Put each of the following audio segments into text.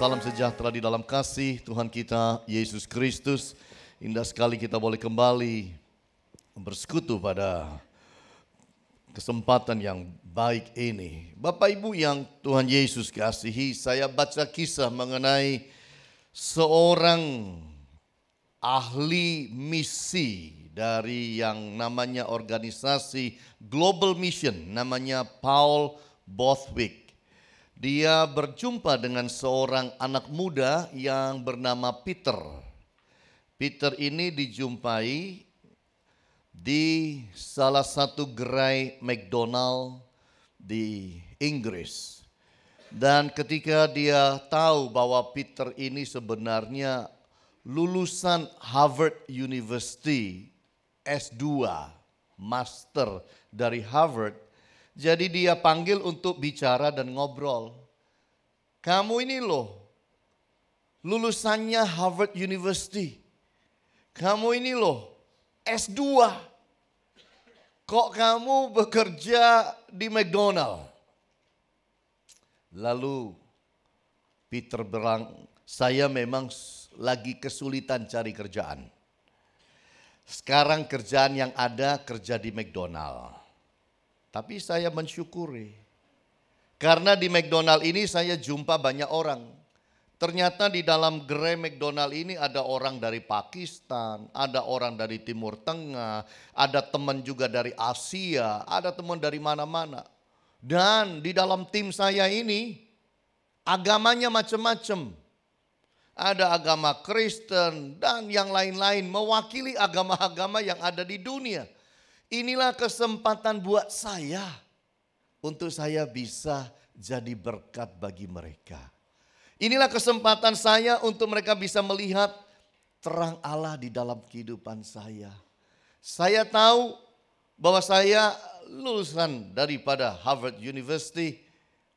Salam sejahtera di dalam kasih Tuhan kita Yesus Kristus. Indah sekali kita boleh kembali bersekutu pada kesempatan yang baik ini. Bapak Ibu yang Tuhan Yesus kasihi, saya baca kisah mengenai seorang ahli misi dari yang namanya organisasi Global Mission, namanya Paul Bothwick. Dia berjumpa dengan seorang anak muda yang bernama Peter. Peter ini dijumpai di salah satu gerai McDonald di Inggris. Dan ketika dia tahu bahwa Peter ini sebenarnya lulusan Harvard University S2, master dari Harvard, jadi dia panggil untuk bicara dan ngobrol. Kamu ini loh, lulusannya Harvard University. Kamu ini loh, S2. Kok kamu bekerja di McDonald? Lalu Peter bilang, saya memang lagi kesulitan cari kerjaan. Sekarang kerjaan yang ada kerja di McDonald. Tapi saya mensyukuri. Karena di McDonald ini saya jumpa banyak orang. Ternyata di dalam gerai McDonald ini ada orang dari Pakistan, ada orang dari Timur Tengah, ada teman juga dari Asia, ada teman dari mana-mana. Dan di dalam tim saya ini agamanya macam-macam. Ada agama Kristen dan yang lain-lain mewakili agama-agama yang ada di dunia. Inilah kesempatan buat saya untuk saya bisa jadi berkat bagi mereka. Inilah kesempatan saya untuk mereka bisa melihat terang Allah di dalam kehidupan saya. Saya tahu bahwa saya lulusan daripada Harvard University,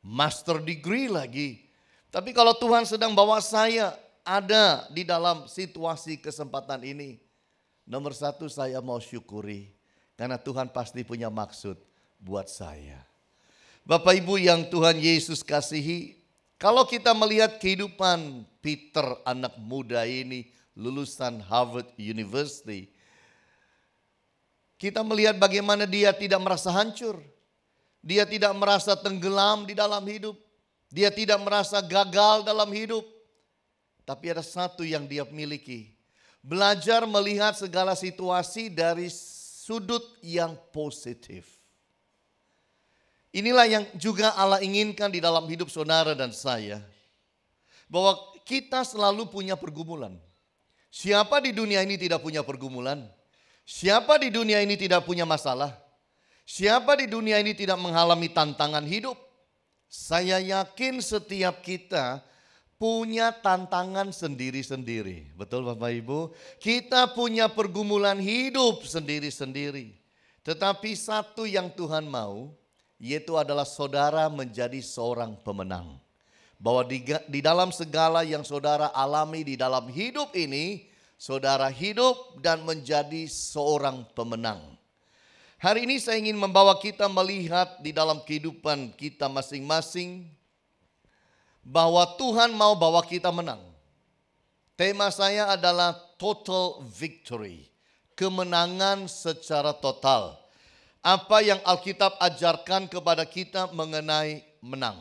master degree lagi. Tapi kalau Tuhan sedang bawa saya ada di dalam situasi kesempatan ini, nomor satu saya mau syukuri. Karena Tuhan pasti punya maksud buat saya. Bapak Ibu yang Tuhan Yesus kasihi, kalau kita melihat kehidupan Peter anak muda ini lulusan Harvard University, kita melihat bagaimana dia tidak merasa hancur. Dia tidak merasa tenggelam di dalam hidup. Dia tidak merasa gagal dalam hidup. Tapi ada satu yang dia miliki. Belajar melihat segala situasi dari sudut yang positif. Inilah yang juga Allah inginkan di dalam hidup saudara dan saya. Bahwa kita selalu punya pergumulan. Siapa di dunia ini tidak punya pergumulan? Siapa di dunia ini tidak punya masalah? Siapa di dunia ini tidak mengalami tantangan hidup? Saya yakin setiap kita punya tantangan sendiri-sendiri. Betul Bapak Ibu? Kita punya pergumulan hidup sendiri-sendiri. Tetapi satu yang Tuhan mau, yaitu adalah saudara menjadi seorang pemenang. Bahwa di dalam segala yang saudara alami di dalam hidup ini, saudara hidup dan menjadi seorang pemenang. Hari ini saya ingin membawa kita melihat di dalam kehidupan kita masing-masing, bahwa Tuhan mau bawa kita menang. Tema saya adalah total victory. Kemenangan secara total. Apa yang Alkitab ajarkan kepada kita mengenai menang.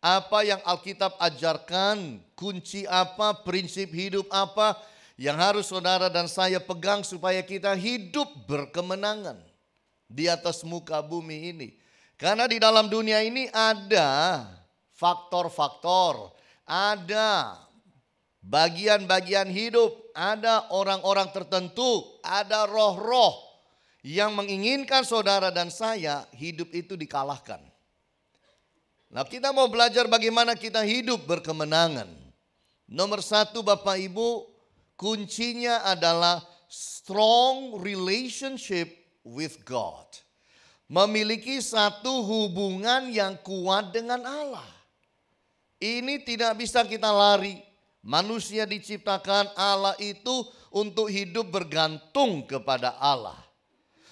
Apa yang Alkitab ajarkan, kunci apa, prinsip hidup apa yang harus saudara dan saya pegang supaya kita hidup berkemenangan di atas muka bumi ini. Karena di dalam dunia ini ada faktor-faktor, ada bagian-bagian hidup, ada orang-orang tertentu, ada roh-roh yang menginginkan saudara dan saya hidup itu dikalahkan. Nah, kita mau belajar bagaimana kita hidup berkemenangan. Nomor satu Bapak Ibu, kuncinya adalah strong relationship with God. Memiliki satu hubungan yang kuat dengan Allah. Ini tidak bisa kita lari. Manusia diciptakan Allah itu untuk hidup bergantung kepada Allah.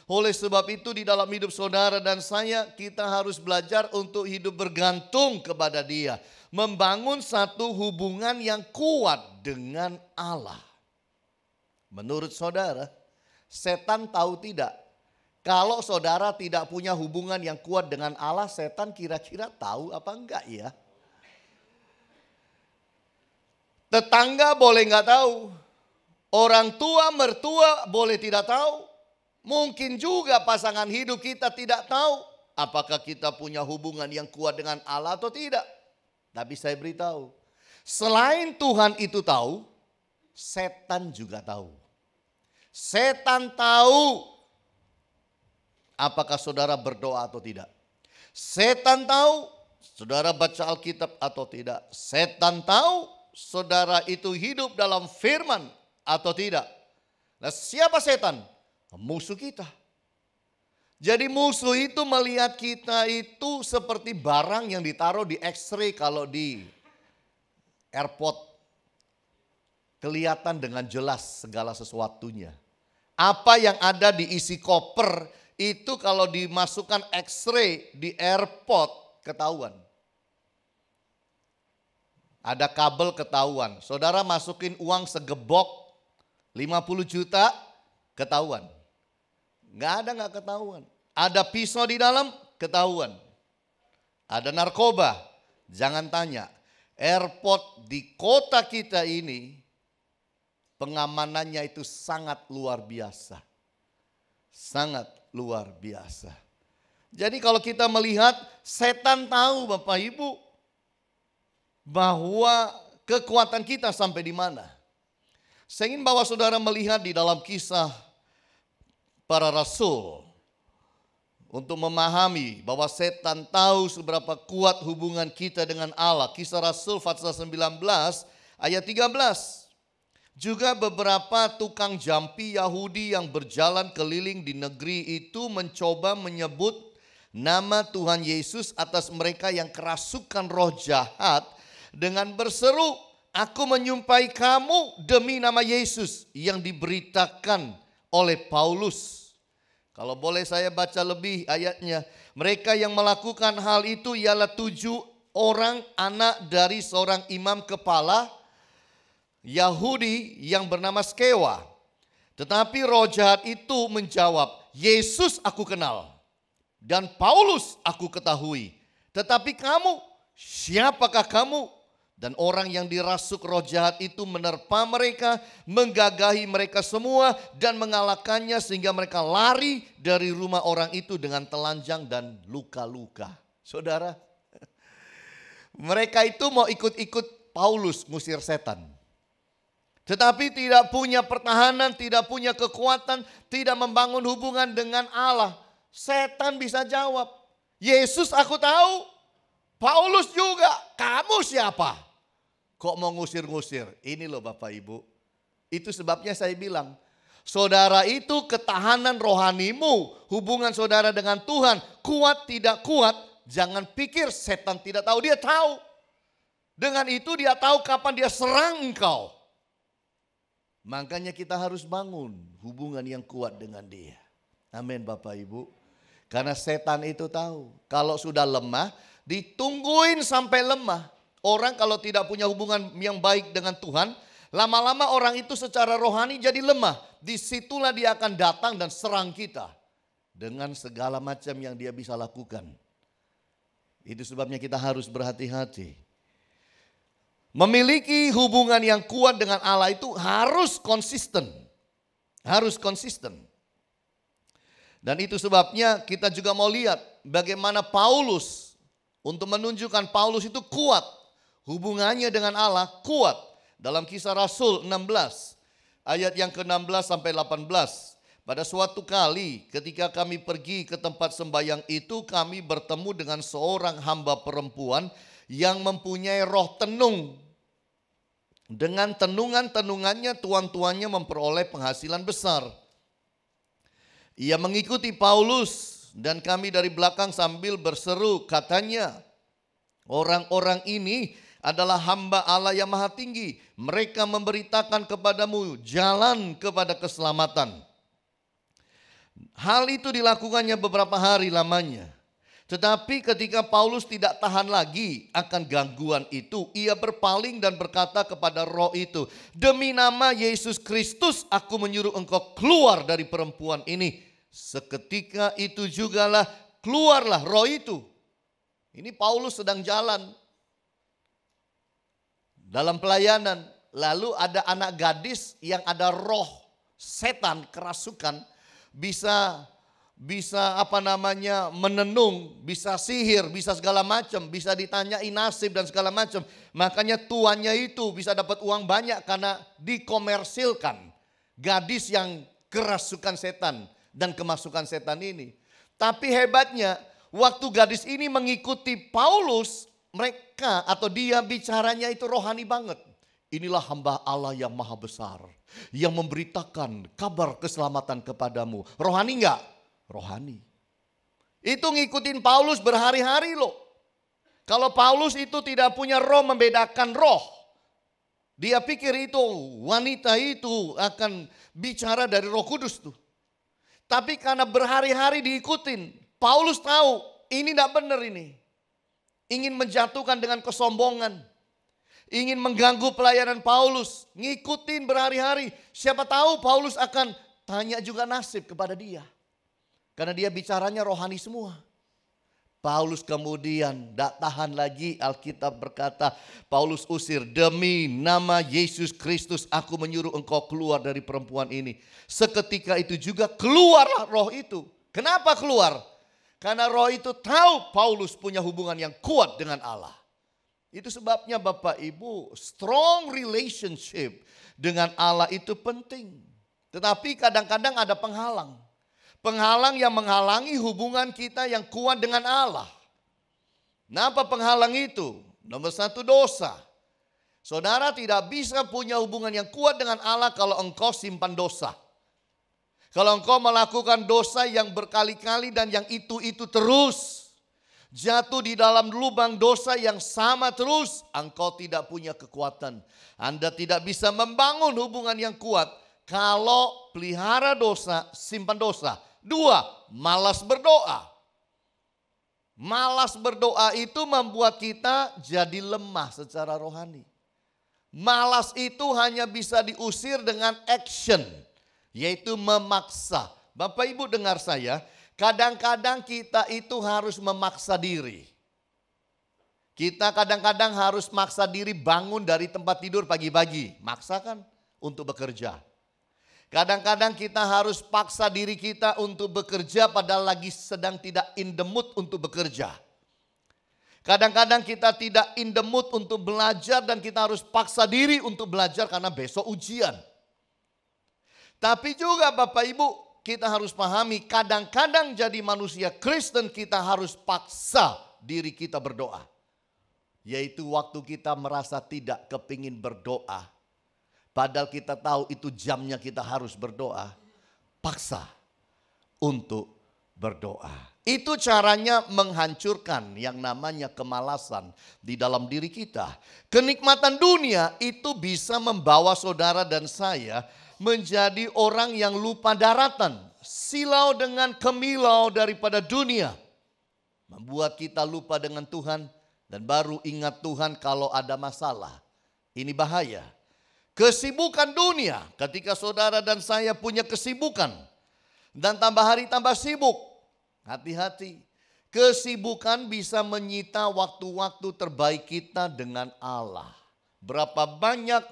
Oleh sebab itu di dalam hidup saudara dan saya, kita harus belajar untuk hidup bergantung kepada Dia. membangun satu hubungan yang kuat dengan Allah. Menurut saudara, setan tahu tidak? Kalau saudara tidak punya hubungan yang kuat dengan Allah, setan kira-kira tahu apa enggak ya? Tetangga boleh enggak tahu. Orang tua, mertua boleh tidak tahu. Mungkin juga pasangan hidup kita tidak tahu apakah kita punya hubungan yang kuat dengan Allah atau tidak. Tapi saya beritahu, selain Tuhan itu tahu, setan juga tahu. Setan tahu apakah saudara berdoa atau tidak. Setan tahu saudara baca Alkitab atau tidak. Setan tahu saudara itu hidup dalam firman atau tidak. Nah, siapa setan? Musuh kita. Jadi musuh itu melihat kita itu seperti barang yang ditaruh di X-ray kalau di airport. Kelihatan dengan jelas segala sesuatunya. Apa yang ada di isi koper itu kalau dimasukkan X-ray di airport ketahuan. Ada kabel ketahuan. Saudara masukin uang segebok 50 juta ketahuan. Nggak ketahuan. Ada pisau di dalam, ketahuan. Ada narkoba, jangan tanya. Airport di kota kita ini, pengamanannya itu sangat luar biasa. Sangat luar biasa. Jadi kalau kita melihat, setan tahu Bapak Ibu, bahwa kekuatan kita sampai di mana. Saya ingin bawa saudara melihat di dalam kisah para rasul untuk memahami bahwa setan tahu seberapa kuat hubungan kita dengan Allah. Kisah Rasul pasal 19 ayat 13. Juga beberapa tukang jampi Yahudi yang berjalan keliling di negeri itu mencoba menyebut nama Tuhan Yesus atas mereka yang kerasukan roh jahat dengan berseru, "Aku menyumpahi kamu demi nama Yesus yang diberitakan oleh Paulus." Kalau boleh saya baca lebih ayatnya. Mereka yang melakukan hal itu ialah 7 orang anak dari seorang imam kepala Yahudi yang bernama Skewa. Tetapi roh jahat itu menjawab, "Yesus aku kenal dan Paulus aku ketahui. Tetapi kamu, siapakah kamu?" Dan orang yang dirasuk roh jahat itu menerpa mereka, menggagahi mereka semua dan mengalahkannya sehingga mereka lari dari rumah orang itu dengan telanjang dan luka-luka. Saudara, mereka itu mau ikut-ikut Paulus ngusir setan. Tetapi tidak punya pertahanan, tidak punya kekuatan, tidak membangun hubungan dengan Allah. Setan bisa jawab, "Yesus aku tahu, Paulus juga, kamu siapa?" Kok mau ngusir-ngusir? Ini loh Bapak Ibu. Itu sebabnya saya bilang, saudara itu ketahanan rohanimu, hubungan saudara dengan Tuhan, kuat tidak kuat, jangan pikir setan tidak tahu, dia tahu. Dengan itu dia tahu kapan dia serang engkau. Makanya kita harus bangun hubungan yang kuat dengan dia. Amin Bapak Ibu. Karena setan itu tahu, kalau sudah lemah, ditungguin sampai lemah. Orang kalau tidak punya hubungan yang baik dengan Tuhan, lama-lama orang itu secara rohani jadi lemah. Disitulah dia akan datang dan serang kita dengan segala macam yang dia bisa lakukan. Itu sebabnya kita harus berhati-hati. Memiliki hubungan yang kuat dengan Allah itu harus konsisten. Harus konsisten. Dan itu sebabnya kita juga mau lihat bagaimana Paulus, untuk menunjukkan Paulus itu kuat. Hubungannya dengan Allah kuat. Dalam Kisah Rasul 16 ayat yang ke-16 sampai 18. Pada suatu kali ketika kami pergi ke tempat sembahyang itu, kami bertemu dengan seorang hamba perempuan yang mempunyai roh tenung. Dengan tenungan-tenungannya tuan-tuannya memperoleh penghasilan besar. Ia mengikuti Paulus dan kami dari belakang sambil berseru, katanya, "Orang-orang ini adalah hamba Allah yang maha tinggi. Mereka memberitakan kepadamu jalan kepada keselamatan." Hal itu dilakukannya beberapa hari lamanya. Tetapi ketika Paulus tidak tahan lagi akan gangguan itu, ia berpaling dan berkata kepada roh itu, "Demi nama Yesus Kristus aku menyuruh engkau keluar dari perempuan ini." Seketika itu jugalah keluarlah roh itu. Ini Paulus sedang jalan dalam pelayanan. Lalu ada anak gadis yang ada roh setan kerasukan, bisa menenung, bisa sihir, bisa segala macam, bisa ditanyai nasib dan segala macam. Makanya tuannya itu bisa dapat uang banyak karena dikomersilkan gadis yang kerasukan setan dan kemasukan setan ini. Tapi hebatnya waktu gadis ini mengikuti Paulus, mereka atau dia bicaranya itu rohani banget. Inilah hamba Allah yang maha besar, yang memberitakan kabar keselamatan kepadamu. Rohani enggak? Rohani. Itu ngikutin Paulus berhari-hari loh. Kalau Paulus itu tidak punya roh membedakan roh, dia pikir itu wanita itu akan bicara dari Roh Kudus tuh. Tapi karena berhari-hari diikutin, Paulus tahu ini tidak benar ini. Ingin menjatuhkan dengan kesombongan. Ingin mengganggu pelayanan Paulus. Ngikutin berhari-hari. Siapa tahu Paulus akan tanya juga nasib kepada dia. Karena dia bicaranya rohani semua. Paulus kemudian tidak tahan lagi, Alkitab berkata, Paulus usir, "Demi nama Yesus Kristus aku menyuruh engkau keluar dari perempuan ini." Seketika itu juga keluarlah roh itu. Kenapa keluar? Karena roh itu tahu Paulus punya hubungan yang kuat dengan Allah. Itu sebabnya Bapak Ibu, strong relationship dengan Allah itu penting. Tetapi kadang-kadang ada penghalang. Penghalang yang menghalangi hubungan kita yang kuat dengan Allah. Nah, apa penghalang itu? Nomor satu, dosa. Saudara tidak bisa punya hubungan yang kuat dengan Allah kalau engkau simpan dosa. Kalau engkau melakukan dosa yang berkali-kali dan yang itu terus. Jatuh di dalam lubang dosa yang sama terus. Engkau tidak punya kekuatan. Anda tidak bisa membangun hubungan yang kuat. Kalau pelihara dosa, simpan dosa. 2, malas berdoa. Malas berdoa itu membuat kita jadi lemah secara rohani. Malas itu hanya bisa diusir dengan action, yaitu memaksa. Bapak Ibu dengar saya, kadang-kadang kita itu harus memaksa diri. Kita kadang-kadang harus maksa diri bangun dari tempat tidur pagi-pagi. Maksa kan untuk bekerja. Kadang-kadang kita harus paksa diri kita untuk bekerja padahal lagi sedang tidak in the mood untuk bekerja. Kadang-kadang kita tidak in the mood untuk belajar dan kita harus paksa diri untuk belajar karena besok ujian. Tapi juga Bapak Ibu, kita harus pahami kadang-kadang jadi manusia Kristen kita harus paksa diri kita berdoa. Yaitu waktu kita merasa tidak kepingin berdoa. Padahal kita tahu itu jamnya kita harus berdoa. Paksa untuk berdoa. Itu caranya menghancurkan yang namanya kemalasan di dalam diri kita. Kenikmatan dunia itu bisa membawa saudara dan saya menjadi orang yang lupa daratan. Silau dengan kemilau daripada dunia. Membuat kita lupa dengan Tuhan dan baru ingat Tuhan kalau ada masalah. Ini bahaya. Kesibukan dunia, ketika saudara dan saya punya kesibukan dan tambah hari tambah sibuk, hati-hati. Kesibukan bisa menyita waktu-waktu terbaik kita dengan Allah. Berapa banyak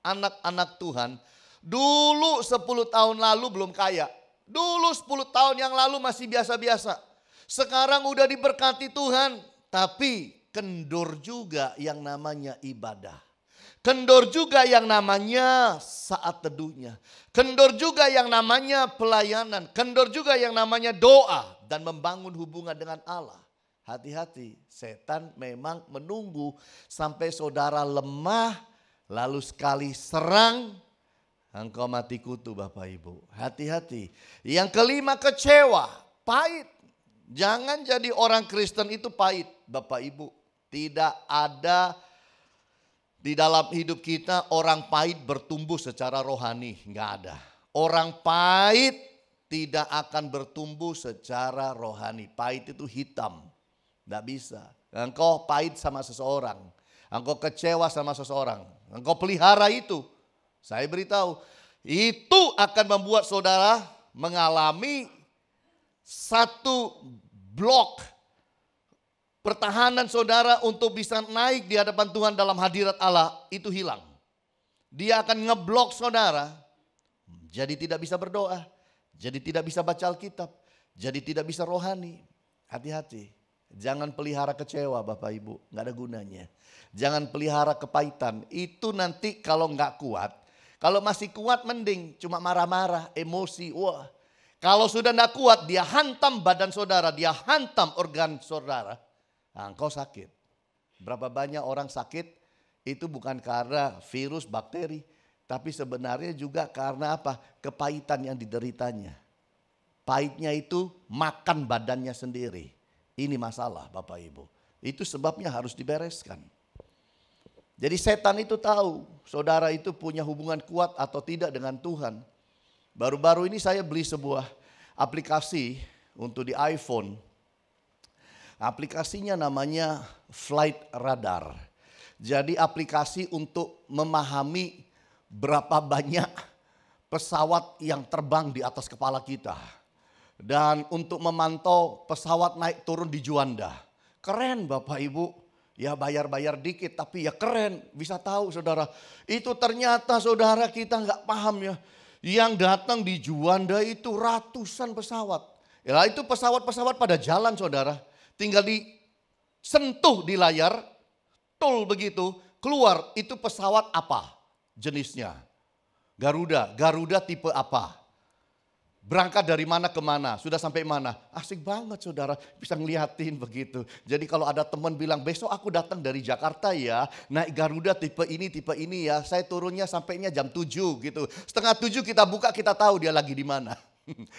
anak-anak Tuhan dulu 10 tahun lalu belum kaya. Dulu 10 tahun yang lalu masih biasa-biasa. Sekarang udah diberkati Tuhan, tapi kendor juga yang namanya ibadah. Kendor juga yang namanya saat teduhnya. Kendor juga yang namanya pelayanan. Kendor juga yang namanya doa dan membangun hubungan dengan Allah. Hati-hati, setan memang menunggu sampai saudara lemah, lalu sekali serang, engkau mati kutu Bapak Ibu. Hati-hati. Yang kelima, kecewa, pahit. Jangan jadi orang Kristen itu pahit Bapak Ibu. Tidak ada di dalam hidup kita orang pahit bertumbuh secara rohani, enggak ada. Orang pahit tidak akan bertumbuh secara rohani. Pahit itu hitam. Tidak bisa. Engkau pahit sama seseorang. Engkau kecewa sama seseorang. Engkau pelihara itu. Saya beritahu. Itu akan membuat saudara mengalami satu blok pertahanan saudara untuk bisa naik di hadapan Tuhan dalam hadirat Allah itu hilang. Dia akan ngeblok saudara. Jadi tidak bisa berdoa. Jadi tidak bisa baca Alkitab. Jadi tidak bisa rohani. Hati-hati. Jangan pelihara kecewa Bapak Ibu. Nggak ada gunanya. Jangan pelihara kepahitan. Itu nanti kalau nggak kuat. Kalau masih kuat mending. Cuma marah-marah, emosi. Wah. Kalau sudah nggak kuat dia hantam badan saudara. Dia hantam organ saudara. Nah, engkau sakit. Berapa banyak orang sakit. Itu bukan karena virus, bakteri. Tapi sebenarnya juga karena apa? Kepahitan yang dideritanya. Pahitnya itu makan badannya sendiri. Ini masalah Bapak Ibu. Itu sebabnya harus dibereskan. Jadi setan itu tahu saudara itu punya hubungan kuat atau tidak dengan Tuhan. Baru-baru ini saya beli sebuah aplikasi untuk di iPhone. Aplikasinya namanya Flight Radar. Jadi aplikasi untuk memahami berapa banyak pesawat yang terbang di atas kepala kita. Dan untuk memantau pesawat naik turun di Juanda. Keren Bapak Ibu. Ya bayar-bayar dikit tapi ya keren. Bisa tahu saudara. Itu ternyata saudara kita nggak paham ya. Yang datang di Juanda itu ratusan pesawat. Ya itu pesawat-pesawat pada jalan saudara. Tinggal disentuh di layar. Tol begitu. Keluar itu pesawat apa? Jenisnya. Garuda tipe apa? Berangkat dari mana ke mana? Sudah sampai mana? Asik banget saudara, bisa ngeliatin begitu. Jadi kalau ada teman bilang besok aku datang dari Jakarta ya, naik Garuda tipe ini ya. Saya turunnya sampainya jam 7 gitu. Setengah 7 kita buka kita tahu dia lagi di mana.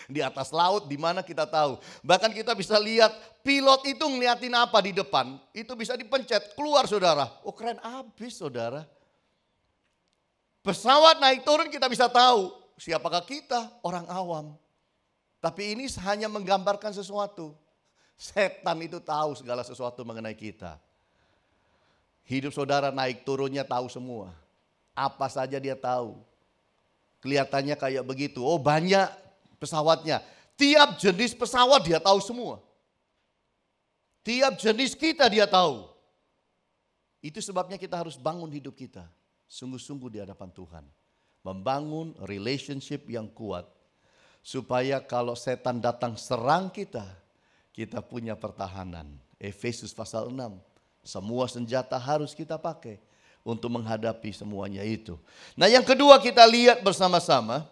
Di atas laut di mana kita tahu. Bahkan kita bisa lihat pilot itu ngeliatin apa di depan. Itu bisa dipencet keluar saudara. Oh keren abis saudara. Pesawat naik turun kita bisa tahu siapakah kita, orang awam. Tapi ini hanya menggambarkan sesuatu. Setan itu tahu segala sesuatu mengenai kita. Hidup saudara naik turunnya tahu semua. Apa saja dia tahu. Kelihatannya kayak begitu. Oh banyak pesawatnya. Tiap jenis pesawat dia tahu semua. Tiap jenis kita dia tahu. Itu sebabnya kita harus bangun hidup kita. Sungguh-sungguh di hadapan Tuhan. Membangun relationship yang kuat. Supaya kalau setan datang serang kita, kita punya pertahanan. Efesus pasal 6. Semua senjata harus kita pakai untuk menghadapi semuanya itu. Nah yang kedua kita lihat bersama-sama.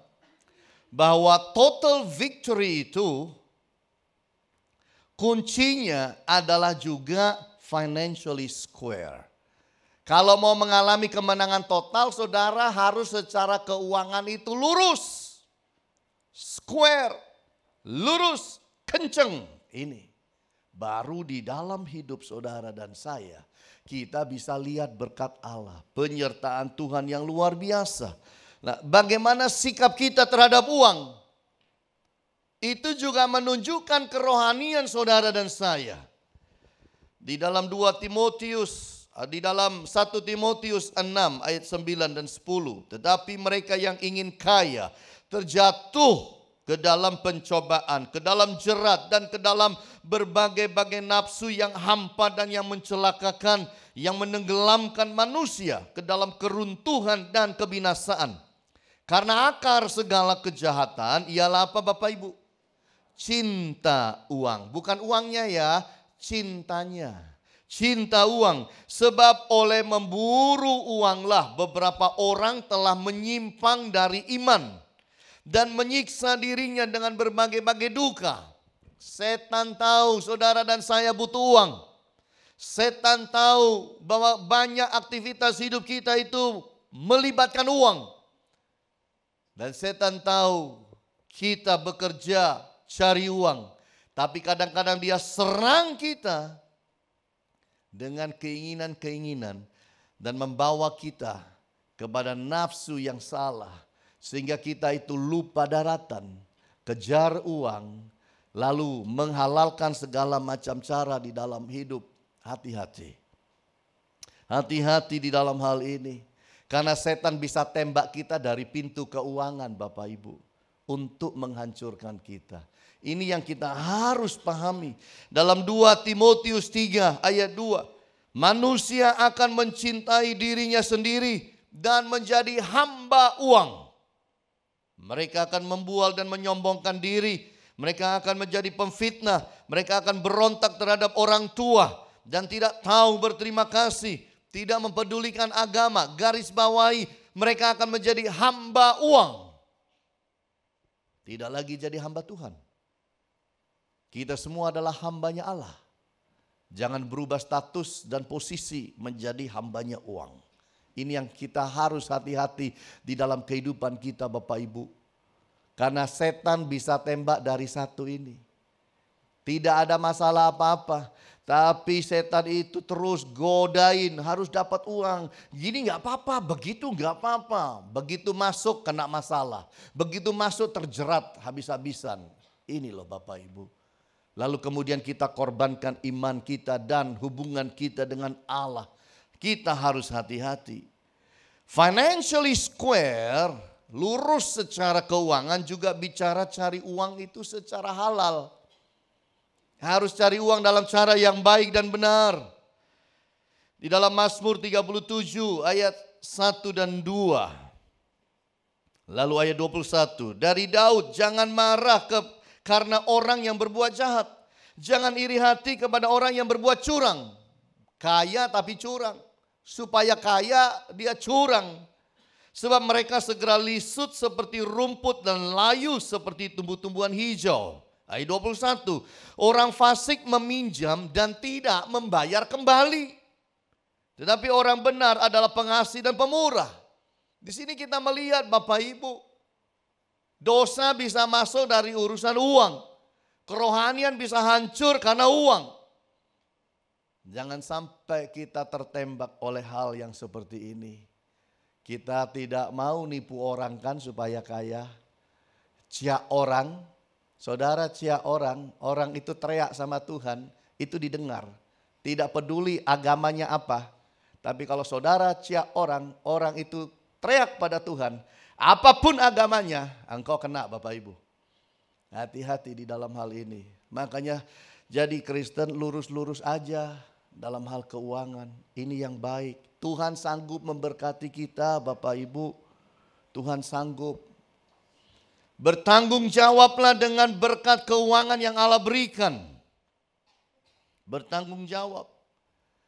Bahwa total victory itu kuncinya adalah juga financially square. Kalau mau mengalami kemenangan total, saudara harus secara keuangan itu lurus. Square, lurus, kenceng. Ini baru di dalam hidup saudara dan saya, kita bisa lihat berkat Allah. Penyertaan Tuhan yang luar biasa. Nah, bagaimana sikap kita terhadap uang? Itu juga menunjukkan kerohanian saudara dan saya. Di dalam 2 Timotius, di dalam 1 Timotius 6 ayat 9 dan 10. Tetapi mereka yang ingin kaya terjatuh ke dalam pencobaan, ke dalam jerat dan ke dalam berbagai-bagai nafsu yang hampa dan yang mencelakakan, yang menenggelamkan manusia ke dalam keruntuhan dan kebinasaan. Karena akar segala kejahatan ialah apa Bapak Ibu? Cinta uang. Bukan uangnya ya, cintanya. Cinta uang. Sebab oleh memburu uanglah beberapa orang telah menyimpang dari iman. Dan menyiksa dirinya dengan berbagai-bagai duka. Setan tahu saudara dan saya butuh uang. Setan tahu bahwa banyak aktivitas hidup kita itu melibatkan uang. Dan setan tahu kita bekerja cari uang. Tapi kadang-kadang dia serang kita dengan keinginan-keinginan dan membawa kita kepada nafsu yang salah. Sehingga kita itu lupa daratan, kejar uang, lalu menghalalkan segala macam cara di dalam hidup. Hati-hati. Hati-hati di dalam hal ini. Karena setan bisa tembak kita dari pintu keuangan Bapak Ibu. Untuk menghancurkan kita. Ini yang kita harus pahami. Dalam 2 Timotius 3 ayat 2. Manusia akan mencintai dirinya sendiri dan menjadi hamba uang. Mereka akan membual dan menyombongkan diri. Mereka akan menjadi pemfitnah. Mereka akan berontak terhadap orang tua. Dan tidak tahu berterima kasih. Tidak mempedulikan agama. Garis bawahi. Mereka akan menjadi hamba uang. Tidak lagi jadi hamba Tuhan. Kita semua adalah hambanya Allah. Jangan berubah status dan posisi menjadi hambanya uang. Ini yang kita harus hati-hati di dalam kehidupan kita Bapak Ibu. Karena setan bisa tembak dari satu ini. Tidak ada masalah apa-apa. Tapi setan itu terus godain, harus dapat uang. Gini gak apa-apa, begitu gak apa-apa. Begitu masuk kena masalah. Begitu masuk terjerat habis-habisan. Ini loh Bapak Ibu. Lalu kemudian kita korbankan iman kita dan hubungan kita dengan Allah. Kita harus hati-hati. Financially square, lurus secara keuangan juga bicara cari uang itu secara halal. Harus cari uang dalam cara yang baik dan benar. Di dalam Mazmur 37 ayat 1 dan 2. Lalu ayat 21. Dari Daud, jangan marah karena orang yang berbuat jahat. Jangan iri hati kepada orang yang berbuat curang. Kaya tapi curang. Supaya kaya dia curang. Sebab mereka segera lisut seperti rumput dan layu seperti tumbuh-tumbuhan hijau. Ayat 21, orang fasik meminjam dan tidak membayar kembali. Tetapi orang benar adalah pengasih dan pemurah. Di sini kita melihat Bapak Ibu, dosa bisa masuk dari urusan uang. Kerohanian bisa hancur karena uang. Jangan sampai kita tertembak oleh hal yang seperti ini. Kita tidak mau nipu orang kan supaya kaya. Cia orang. Saudara cia orang itu teriak sama Tuhan, itu didengar. Tidak peduli agamanya apa. Tapi kalau saudara cia orang itu teriak pada Tuhan. Apapun agamanya, engkau kena Bapak Ibu. Hati-hati di dalam hal ini. Makanya jadi Kristen lurus-lurus aja dalam hal keuangan. Ini yang baik. Tuhan sanggup memberkati kita Bapak Ibu. Tuhan sanggup. Bertanggung jawablah dengan berkat keuangan yang Allah berikan. Bertanggung jawab.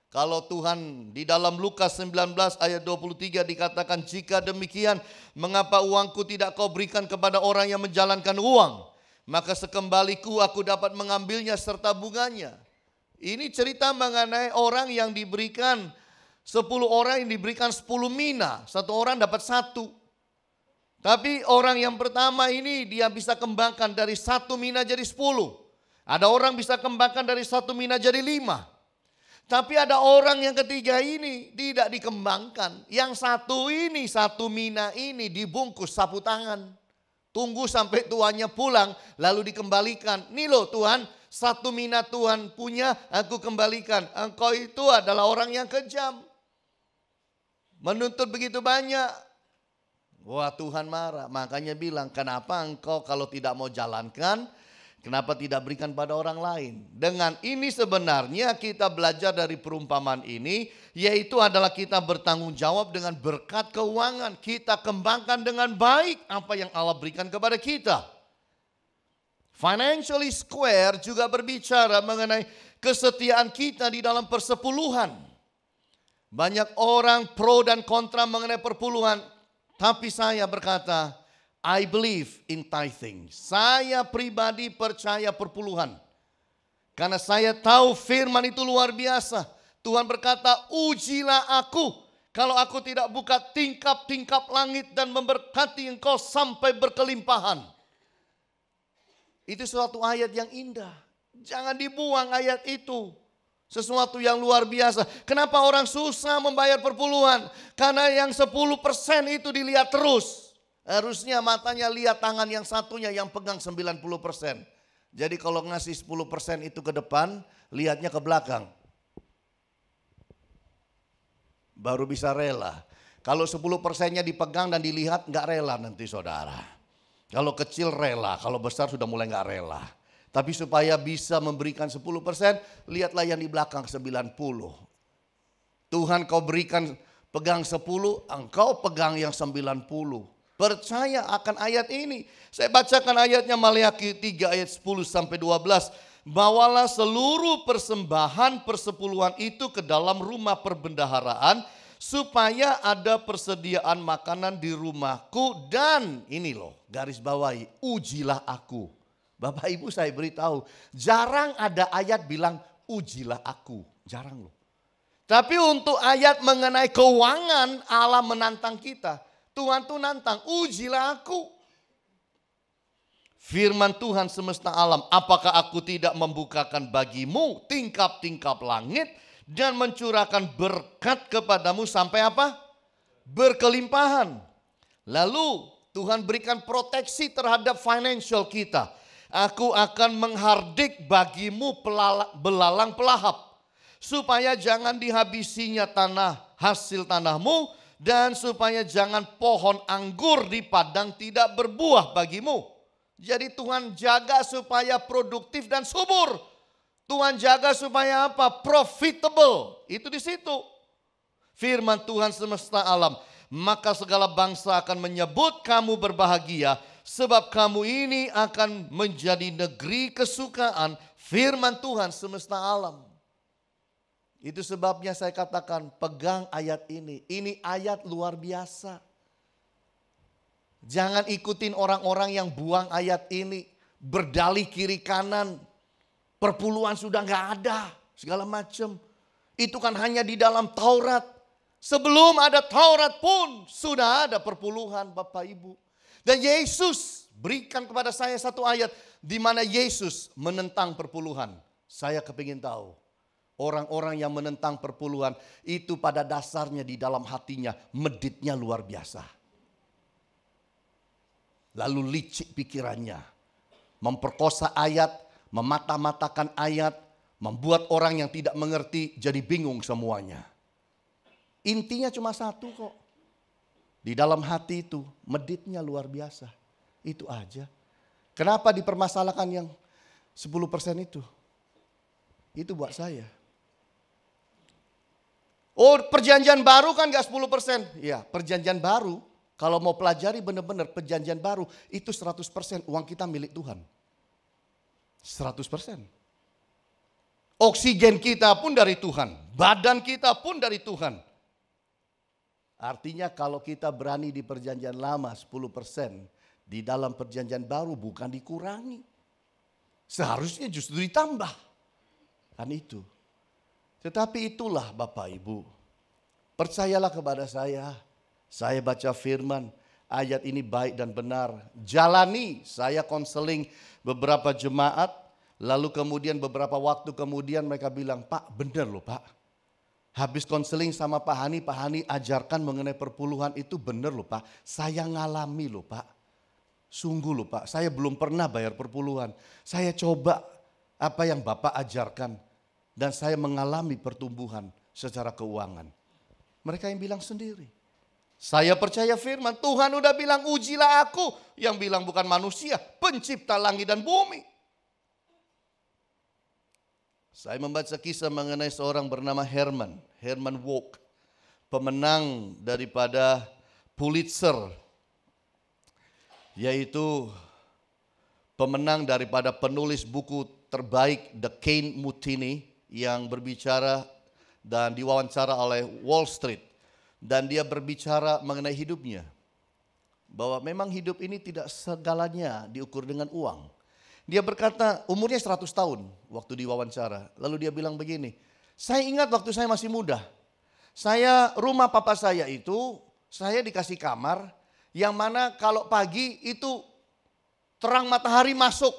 Kalau Tuhan di dalam Lukas 19 ayat 23 dikatakan, jika demikian mengapa uangku tidak kau berikan kepada orang yang menjalankan uang? Maka sekembaliku aku dapat mengambilnya serta bunganya. Ini cerita mengenai orang yang diberikan 10 orang yang diberikan 10 mina. Satu orang dapat 1. Tapi orang yang pertama ini dia bisa kembangkan dari 1 mina jadi 10. Ada orang bisa kembangkan dari 1 mina jadi 5. Tapi ada orang yang ketiga ini tidak dikembangkan. Yang satu ini, 1 mina ini dibungkus sapu tangan. Tunggu sampai tuannya pulang lalu dikembalikan. Nih loh Tuhan, 1 mina Tuhan punya aku kembalikan. Engkau itu adalah orang yang kejam. Menuntut begitu banyak. Wah Tuhan marah, makanya bilang kenapa engkau kalau tidak mau jalankan, kenapa tidak berikan pada orang lain. Dengan ini sebenarnya kita belajar dari perumpamaan ini, yaitu adalah kita bertanggung jawab dengan berkat keuangan. Kita kembangkan dengan baik apa yang Allah berikan kepada kita. Financially square juga berbicara mengenai kesetiaan kita di dalam persepuluhan. Banyak orang pro dan kontra mengenai perpuluhan. Tapi saya berkata, I believe in tithing. Saya pribadi percaya perpuluhan. Karena saya tahu firman itu luar biasa. Tuhan berkata, ujilah aku. Kalau aku tidak buka tingkap-tingkap langit dan memberkati engkau sampai berkelimpahan. Itu suatu ayat yang indah. Jangan dibuang ayat itu. Sesuatu yang luar biasa. Kenapa orang susah membayar perpuluhan? Karena yang 10% itu dilihat terus. Harusnya matanya lihat tangan yang satunya yang pegang 90%. Jadi kalau ngasih 10% itu ke depan, lihatnya ke belakang. Baru bisa rela. Kalau 10%-nya dipegang dan dilihat, nggak rela nanti saudara. Kalau kecil rela, kalau besar sudah mulai nggak rela. Tapi supaya bisa memberikan 10%, lihatlah yang di belakang 90. Tuhan kau berikan pegang 10, engkau pegang yang 90. Percaya akan ayat ini. Saya bacakan ayatnya Maleakhi 3 ayat 10 sampai 12. Bawalah seluruh persembahan persepuluhan itu ke dalam rumah perbendaharaan, supaya ada persediaan makanan di rumahku. Dan ini loh, garis bawahi, ujilah aku. Bapak Ibu saya beritahu, jarang ada ayat bilang ujilah aku. Jarang loh. Tapi untuk ayat mengenai keuangan, Allah menantang kita. Tuhan tuh nantang, ujilah aku. Firman Tuhan semesta alam, apakah aku tidak membukakan bagimu tingkap-tingkap langit dan mencurahkan berkat kepadamu sampai apa? Berkelimpahan. Lalu Tuhan berikan proteksi terhadap financial kita. Aku akan menghardik bagimu belalang pelahap, supaya jangan dihabisinya hasil tanahmu, dan supaya jangan pohon anggur di padang tidak berbuah bagimu. Jadi Tuhan jaga supaya produktif dan subur. Tuhan jaga supaya apa? Profitable. Itu di situ. Firman Tuhan semesta alam. Maka segala bangsa akan menyebut kamu berbahagia, sebab kamu ini akan menjadi negeri kesukaan. Firman Tuhan semesta alam. Itu sebabnya saya katakan pegang ayat ini. Ini ayat luar biasa. Jangan ikutin orang-orang yang buang ayat ini. Berdalih kiri kanan. Perpuluhan sudah gak ada. Segala macam. Itu kan hanya di dalam Taurat. Sebelum ada Taurat pun sudah ada perpuluhan Bapak Ibu. Dan Yesus berikan kepada saya satu ayat. Di mana Yesus menentang perpuluhan. Saya kepingin tahu. Orang-orang yang menentang perpuluhan itu pada dasarnya di dalam hatinya meditnya luar biasa. Lalu licik pikirannya. Memperkosa ayat, memata-matakan ayat, membuat orang yang tidak mengerti jadi bingung semuanya. Intinya cuma satu kok. Di dalam hati itu meditnya luar biasa. Itu aja. Kenapa dipermasalahkan yang 10% itu? Itu buat saya. Oh, perjanjian baru kan gak 10%. Ya, perjanjian baru kalau mau pelajari benar-benar perjanjian baru itu 100% uang kita milik Tuhan. 100%. Oksigen kita pun dari Tuhan. Badan kita pun dari Tuhan. Artinya kalau kita berani di perjanjian lama 10%, di dalam perjanjian baru bukan dikurangi. Seharusnya justru ditambah. Kan itu. Tetapi itulah Bapak Ibu. Percayalah kepada saya. Saya baca firman. Ayat ini baik dan benar. Jalani. Saya konseling beberapa jemaat. Lalu kemudian beberapa waktu kemudian mereka bilang, Pak benar loh Pak. Habis konseling sama Pak Hani ajarkan mengenai perpuluhan itu benar loh Pak. Saya ngalami loh Pak. Sungguh loh Pak. Saya belum pernah bayar perpuluhan. Saya coba apa yang Bapak ajarkan. Dan saya mengalami pertumbuhan secara keuangan. Mereka yang bilang sendiri. Saya percaya firman. Tuhan udah bilang ujilah aku. Yang bilang bukan manusia. Pencipta langit dan bumi. Saya membaca kisah mengenai seorang bernama Herman Wouk. Pemenang daripada Pulitzer. Yaitu pemenang daripada penulis buku terbaik The Cain Mutiny. Yang berbicara dan diwawancara oleh Wall Street. Dan dia berbicara mengenai hidupnya. Bahwa memang hidup ini tidak segalanya diukur dengan uang. Dia berkata umurnya 100 tahun waktu diwawancara. Lalu dia bilang begini. Saya ingat waktu saya masih muda. Rumah papa saya itu saya dikasih kamar. Yang mana kalau pagi itu terang matahari masuk.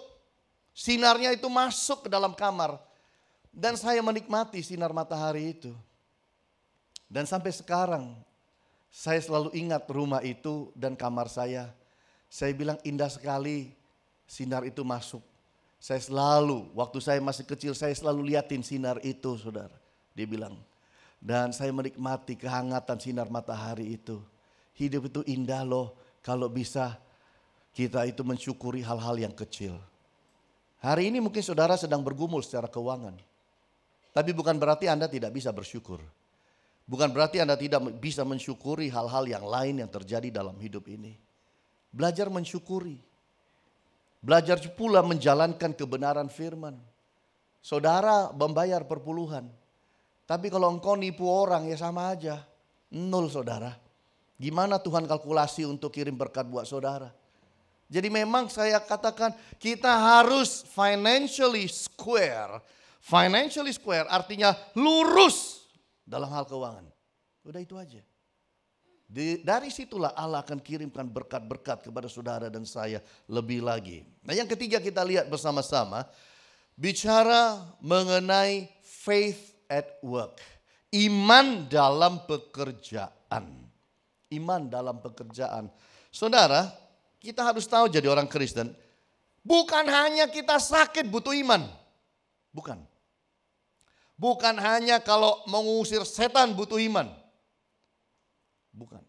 Sinarnya itu masuk ke dalam kamar. Dan saya menikmati sinar matahari itu. Dan sampai sekarang Saya selalu ingat rumah itu dan kamar saya. Saya bilang indah sekali sinar itu masuk. Saya selalu, waktu saya masih kecil, saya selalu liatin sinar itu, saudara. Dia bilang, dan saya menikmati kehangatan sinar matahari itu. Hidup itu indah loh, kalau bisa kita itu mensyukuri hal-hal yang kecil. Hari ini mungkin saudara sedang bergumul secara keuangan. Tapi bukan berarti Anda tidak bisa bersyukur. Bukan berarti Anda tidak bisa mensyukuri hal-hal yang lain yang terjadi dalam hidup ini. Belajar mensyukuri. Belajar pula menjalankan kebenaran firman. Saudara membayar perpuluhan. Tapi kalau engkau nipu orang ya sama aja. Nol saudara. Gimana Tuhan kalkulasi untuk kirim berkat buat saudara? Jadi memang saya katakan kita harus financially square. Financially square artinya lurus dalam hal keuangan. Udah itu aja. Dari situlah Allah akan kirimkan berkat-berkat kepada saudara dan saya lebih lagi. Nah yang ketiga kita lihat bersama-sama. Bicara mengenai faith at work. Iman dalam pekerjaan. Iman dalam pekerjaan. Saudara, kita harus tahu jadi orang Kristen. Bukan hanya kita sakit butuh iman. Bukan. Bukan hanya kalau mengusir setan butuh iman. Bukan.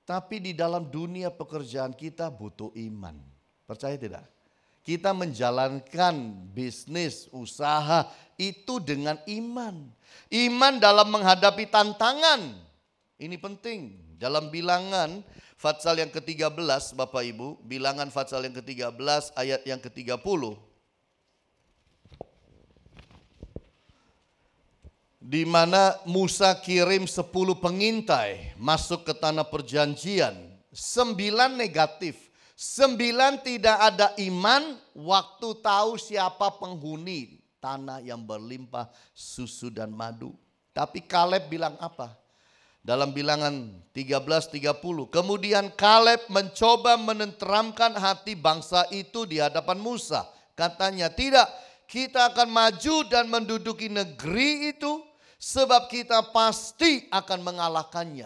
Tapi di dalam dunia pekerjaan kita butuh iman. Percaya tidak? Kita menjalankan bisnis, usaha itu dengan iman. Iman dalam menghadapi tantangan. Ini penting. Dalam bilangan Fatsal yang ke-13 Bapak Ibu. Bilangan Fatsal yang ke-13 ayat yang ke-30. Di mana Musa kirim 10 pengintai masuk ke tanah perjanjian. 9 negatif. 9 tidak ada iman waktu tahu siapa penghuni tanah yang berlimpah susu dan madu. Tapi Kaleb bilang apa? Dalam bilangan 13:30. Kemudian Kaleb mencoba menenteramkan hati bangsa itu di hadapan Musa. Katanya tidak, kita akan maju dan menduduki negeri itu. Sebab kita pasti akan mengalahkannya.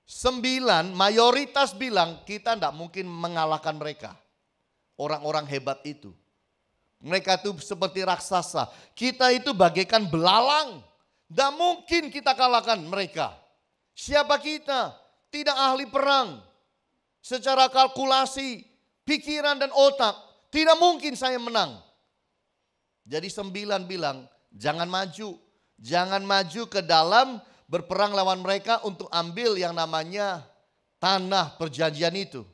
9 mayoritas bilang kita tidak mungkin mengalahkan mereka. Orang-orang hebat itu. Mereka itu seperti raksasa. Kita itu bagaikan belalang. Tidak mungkin kita kalahkan mereka. Siapa kita? Tidak ahli perang. Secara kalkulasi, pikiran dan otak. Tidak mungkin saya menang. Jadi 9 bilang, jangan maju. Jangan maju ke dalam berperang lawan mereka untuk ambil yang namanya tanah perjanjian itu.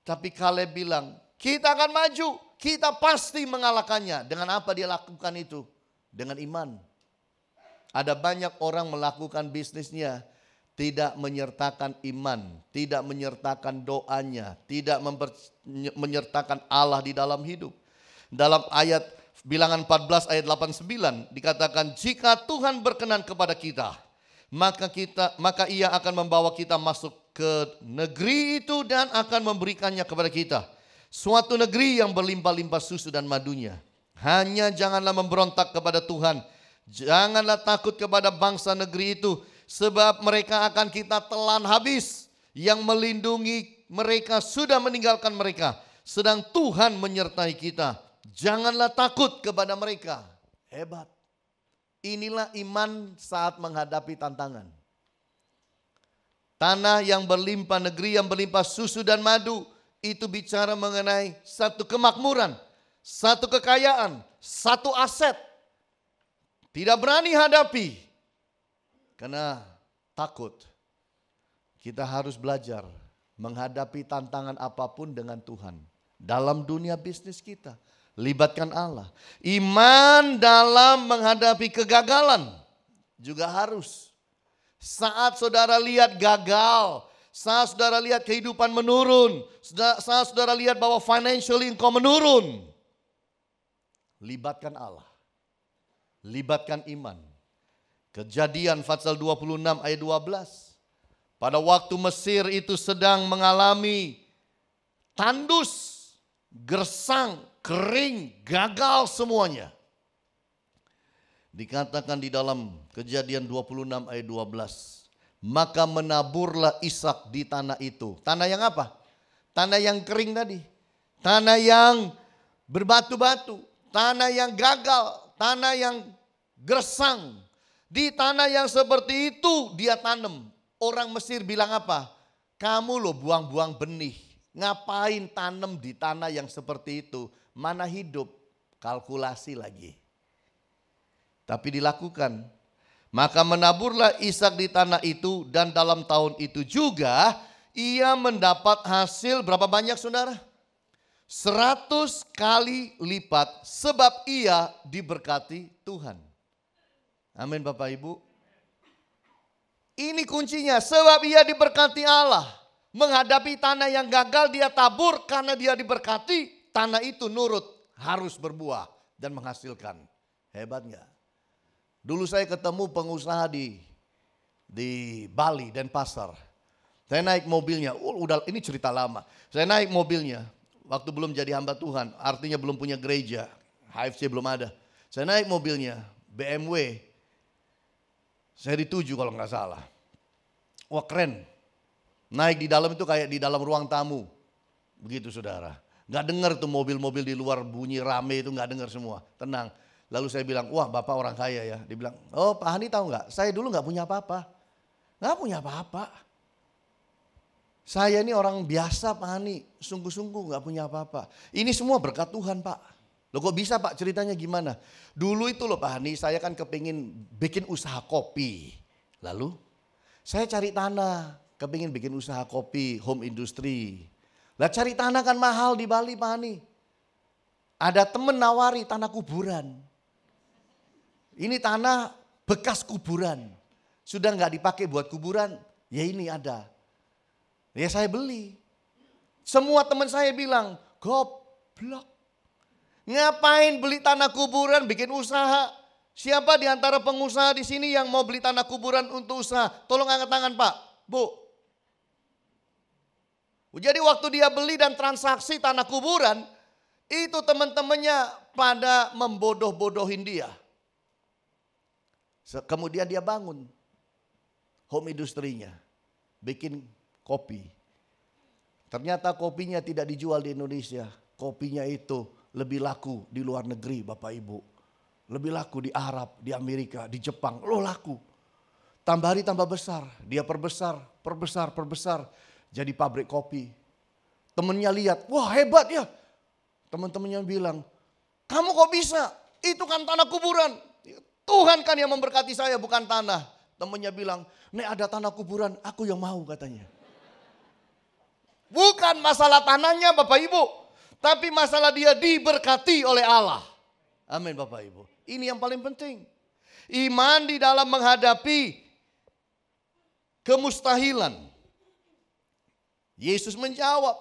Tapi Kaleb bilang, kita akan maju. Kita pasti mengalahkannya. Dengan apa dia lakukan itu? Dengan iman. Ada banyak orang melakukan bisnisnya tidak menyertakan iman. Tidak menyertakan doanya. Tidak menyertakan Allah di dalam hidup. Dalam ayat Bilangan 14 ayat 89 dikatakan jika Tuhan berkenan kepada kita maka ia akan membawa kita masuk ke negeri itu dan akan memberikannya kepada kita. Suatu negeri yang berlimpah-limpah susu dan madunya. Hanya janganlah memberontak kepada Tuhan. Janganlah takut kepada bangsa negeri itu sebab mereka akan kita telan habis. Yang melindungi mereka sudah meninggalkan mereka. Sedang Tuhan menyertai kita. Janganlah takut kepada mereka. Hebat. Inilah iman saat menghadapi tantangan. Tanah yang berlimpah, negeri yang berlimpah susu dan madu. Itu bicara mengenai satu kemakmuran, satu kekayaan, satu aset. Tidak berani hadapi. Karena takut. Kita harus belajar menghadapi tantangan apapun dengan Tuhan. Dalam dunia bisnis kita. Libatkan Allah. Iman dalam menghadapi kegagalan juga harus. Saat saudara lihat gagal, saat saudara lihat kehidupan menurun, saat saudara lihat bahwa financially engkau menurun, libatkan Allah. Libatkan iman. Kejadian Fatsal 26 ayat 12. Pada waktu Mesir itu sedang mengalami tandus, gersang, kering, gagal semuanya. Dikatakan di dalam Kejadian 26 ayat 12. Maka menaburlah Ishak di tanah itu. Tanah yang apa? Tanah yang kering tadi. Tanah yang berbatu-batu. Tanah yang gagal. Tanah yang gersang. Di tanah yang seperti itu dia tanam. Orang Mesir bilang apa? Kamu loh buang-buang benih. Ngapain tanam di tanah yang seperti itu? Mana hidup? Kalkulasi lagi. Tapi dilakukan. Maka menaburlah Ishak di tanah itu, dan dalam tahun itu juga ia mendapat hasil berapa banyak saudara? 100 kali lipat, sebab ia diberkati Tuhan. Amin Bapak Ibu. Ini kuncinya, sebab ia diberkati Allah. Menghadapi tanah yang gagal dia tabur, karena dia diberkati, tanah itu nurut, harus berbuah dan menghasilkan. Hebat gak? Dulu saya ketemu pengusaha di Bali, Denpasar. Saya naik mobilnya, ini cerita lama. Saya naik mobilnya, waktu belum jadi hamba Tuhan, artinya belum punya gereja, HFC belum ada. Saya naik mobilnya, BMW, saya dituju kalau nggak salah. Wah keren, naik di dalam itu kayak di dalam ruang tamu, begitu saudara. Nggak dengar tuh mobil-mobil di luar bunyi rame itu, nggak dengar semua, tenang. Lalu saya bilang, wah bapak orang kaya ya. Dia bilang, oh Pak Hani tahu nggak? Saya dulu nggak punya apa-apa. Nggak punya apa-apa. Saya ini orang biasa Pak Hani. Sungguh-sungguh nggak punya apa-apa. Ini semua berkat Tuhan Pak. Loh kok bisa Pak, ceritanya gimana? Dulu itu loh Pak Hani, saya kan kepingin bikin usaha kopi. Lalu saya cari tanah, kepingin bikin usaha kopi, home industry. Lah cari tanah kan mahal di Bali Pak Hani. Ada temen nawari tanah kuburan. Ini tanah bekas kuburan. Sudah nggak dipakai buat kuburan, ya ini ada. Ya saya beli. Semua teman saya bilang, goblok. Ngapain beli tanah kuburan bikin usaha? Siapa di antara pengusaha di sini yang mau beli tanah kuburan untuk usaha? Tolong angkat tangan Pak, Bu. Jadi waktu dia beli dan transaksi tanah kuburan, itu teman-temannya pada membodoh-bodohin dia. Kemudian dia bangun home industrinya, bikin kopi. Ternyata kopinya tidak dijual di Indonesia. Kopinya itu lebih laku di luar negeri Bapak Ibu. Lebih laku di Arab, di Amerika, di Jepang. Loh laku. Tambah hari tambah besar. Dia perbesar. Jadi pabrik kopi. Temennya lihat, wah hebat ya. Teman-temannya bilang, kamu kok bisa? Itu kan tanah kuburan. Tuhan kan yang memberkati saya, bukan tanah. Temannya bilang, nek ada tanah kuburan, aku yang mau katanya. Bukan masalah tanahnya Bapak Ibu, tapi masalah dia diberkati oleh Allah. Amin Bapak Ibu. Ini yang paling penting. Iman di dalam menghadapi kemustahilan. Yesus menjawab,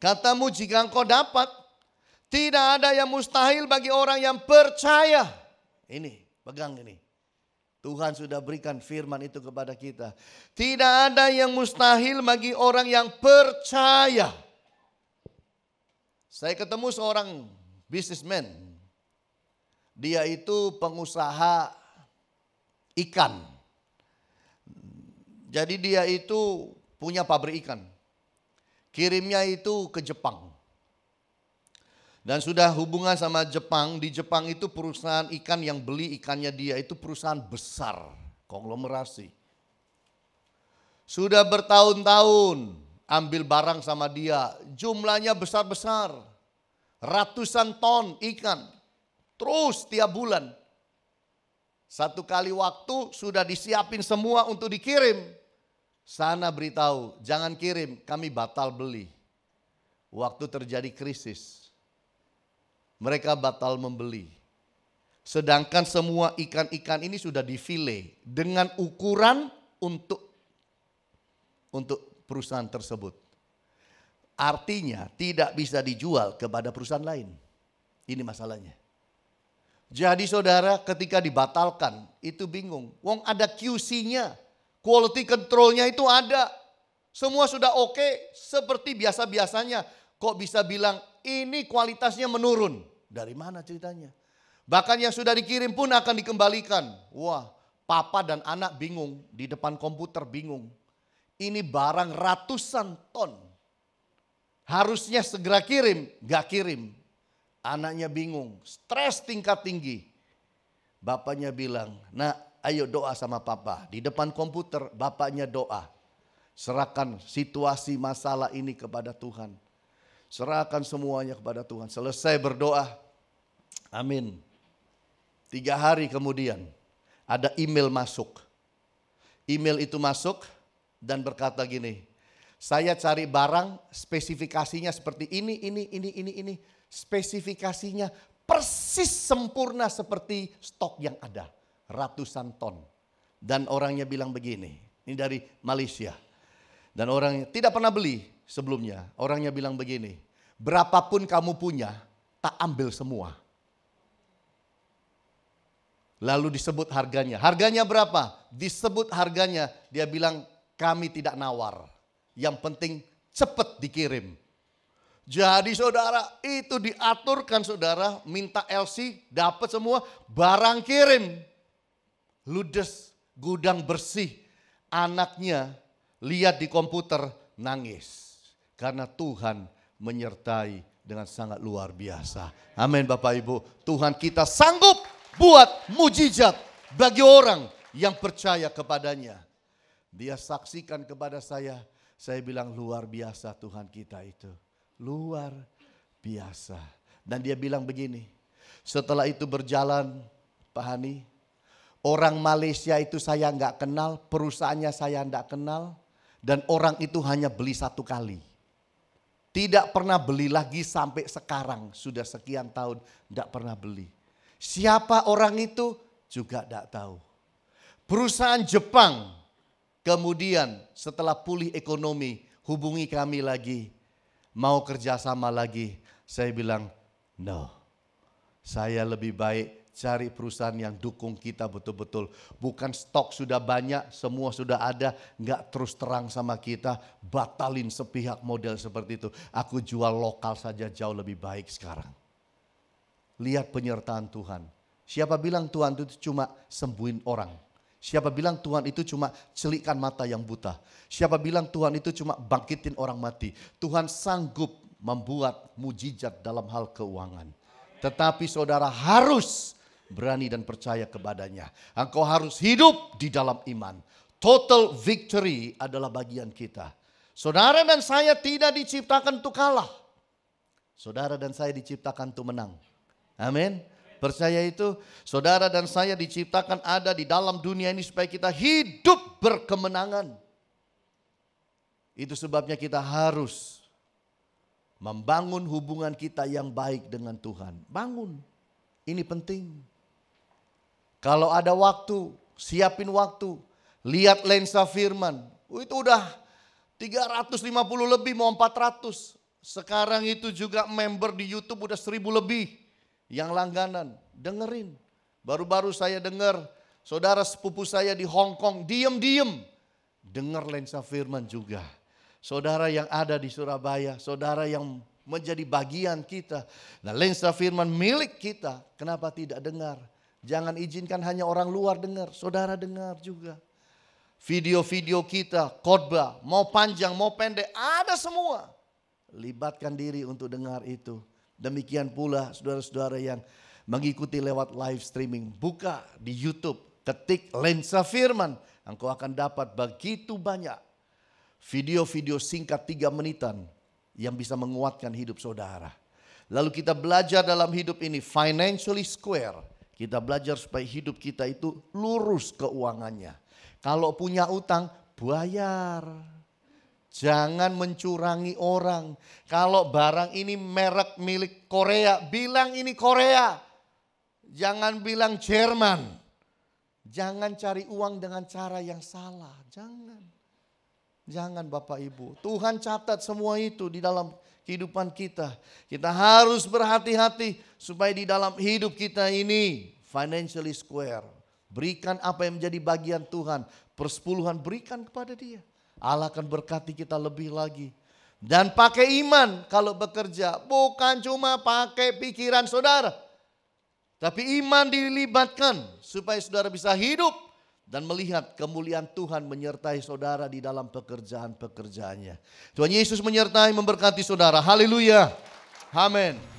katamu jika engkau dapat, tidak ada yang mustahil bagi orang yang percaya. Ini, pegang ini. Tuhan sudah berikan firman itu kepada kita. Tidak ada yang mustahil bagi orang yang percaya. Saya ketemu seorang businessman. Dia itu pengusaha ikan. Jadi dia itu punya pabrik ikan. Kirimnya itu ke Jepang. Dan sudah hubungan sama Jepang. Di Jepang itu perusahaan ikan yang beli ikannya dia itu perusahaan besar. Konglomerasi. Sudah bertahun-tahun ambil barang sama dia. Jumlahnya besar-besar. Ratusan ton ikan. Terus tiap bulan. Satu kali waktu sudah disiapin semua untuk dikirim. Sana beritahu, jangan kirim, kami batal beli. Waktu terjadi krisis. Mereka batal membeli. Sedangkan semua ikan-ikan ini sudah difile dengan ukuran untuk perusahaan tersebut. Artinya tidak bisa dijual kepada perusahaan lain. Ini masalahnya. Jadi saudara ketika dibatalkan itu bingung. Wong ada QC-nya, quality control-nya itu ada. Semua sudah oke seperti biasa-biasanya. Kok bisa bilang ini kualitasnya menurun? Dari mana ceritanya? Bahkan yang sudah dikirim pun akan dikembalikan. Wah, papa dan anak bingung, di depan komputer bingung. Ini barang ratusan ton. Harusnya segera kirim, gak kirim. Anaknya bingung, stres tingkat tinggi. Bapaknya bilang, "Nak, ayo doa sama papa." Di depan komputer bapaknya doa. Serahkan situasi masalah ini kepada Tuhan. Serahkan semuanya kepada Tuhan. Selesai berdoa. Amin. 3 hari kemudian ada email masuk. Email itu masuk dan berkata gini, "Saya cari barang spesifikasinya seperti ini. Spesifikasinya persis sempurna seperti stok yang ada. Ratusan ton." Dan orangnya bilang begini, ini dari Malaysia. Dan orangnya tidak pernah beli sebelumnya. Orangnya bilang begini, "Berapapun kamu punya, tak ambil semua." Lalu disebut harganya. Harganya berapa? Disebut harganya. Dia bilang, "Kami tidak nawar. Yang penting cepat dikirim." Jadi saudara, itu diaturkan saudara. Minta LC, dapat semua. Barang kirim. Ludes, gudang bersih. Anaknya lihat di komputer, nangis. Karena Tuhan menyertai dengan sangat luar biasa. Amin Bapak Ibu. Tuhan kita sanggup buat mujizat bagi orang yang percaya kepadanya. Dia saksikan kepada saya bilang luar biasa Tuhan kita itu. Luar biasa. Dan dia bilang begini, setelah itu berjalan Pak Hani, orang Malaysia itu saya nggak kenal, perusahaannya saya nggak kenal. Dan orang itu hanya beli 1 kali. Tidak pernah beli lagi sampai sekarang, sudah sekian tahun nggak pernah beli. Siapa orang itu juga tidak tahu. Perusahaan Jepang kemudian setelah pulih ekonomi hubungi kami lagi. Mau kerjasama lagi. Saya bilang no. Saya lebih baik cari perusahaan yang dukung kita betul-betul. Bukan stok sudah banyak, semua sudah ada. Nggak terus terang sama kita. Batalin sepihak model seperti itu. Aku jual lokal saja jauh lebih baik sekarang. Lihat penyertaan Tuhan. Siapa bilang Tuhan itu cuma sembuhin orang? Siapa bilang Tuhan itu cuma celikkan mata yang buta? Siapa bilang Tuhan itu cuma bangkitin orang mati? Tuhan sanggup membuat mujizat dalam hal keuangan. Tetapi saudara harus berani dan percaya kepadanya. Engkau harus hidup di dalam iman. Total victory adalah bagian kita. Saudara dan saya tidak diciptakan untuk kalah. Saudara dan saya diciptakan untuk menang. Amin. Percaya itu? Saudara dan saya diciptakan ada di dalam dunia ini supaya kita hidup berkemenangan. Itu sebabnya kita harus membangun hubungan kita yang baik dengan Tuhan. Bangun. Ini penting. Kalau ada waktu, siapin waktu. Lihat lensa firman. Itu udah 350 lebih mau 400. Sekarang itu juga member di YouTube udah 1000 lebih. Yang langganan, dengerin. Baru-baru saya dengar saudara sepupu saya di Hong Kong diem-diem. Dengar lensa firman juga. Saudara yang ada di Surabaya, saudara yang menjadi bagian kita. Nah lensa firman milik kita, kenapa tidak dengar? Jangan izinkan hanya orang luar dengar, saudara dengar juga. Video-video kita, khotbah, mau panjang, mau pendek, ada semua. Libatkan diri untuk dengar itu. Demikian pula saudara-saudara yang mengikuti lewat live streaming. Buka di YouTube, ketik lensa firman. Engkau akan dapat begitu banyak video-video singkat 3 menitan yang bisa menguatkan hidup saudara. Lalu kita belajar dalam hidup ini financially square. Kita belajar supaya hidup kita itu lurus keuangannya. Kalau punya utang, bayar. Jangan mencurangi orang. Kalau barang ini merek milik Korea, bilang ini Korea. Jangan bilang Jerman. Jangan cari uang dengan cara yang salah. Jangan Bapak Ibu. Tuhan catat semua itu di dalam kehidupan kita. Kita harus berhati-hati supaya di dalam hidup kita ini financially square. Berikan apa yang menjadi bagian Tuhan. Persepuluhan berikan kepada Dia. Allah akan berkati kita lebih lagi. Dan pakai iman kalau bekerja. Bukan cuma pakai pikiran saudara. Tapi iman dilibatkan supaya saudara bisa hidup dan melihat kemuliaan Tuhan menyertai saudara di dalam pekerjaan-pekerjaannya. Tuhan Yesus menyertai, memberkati saudara. Haleluya. Amin.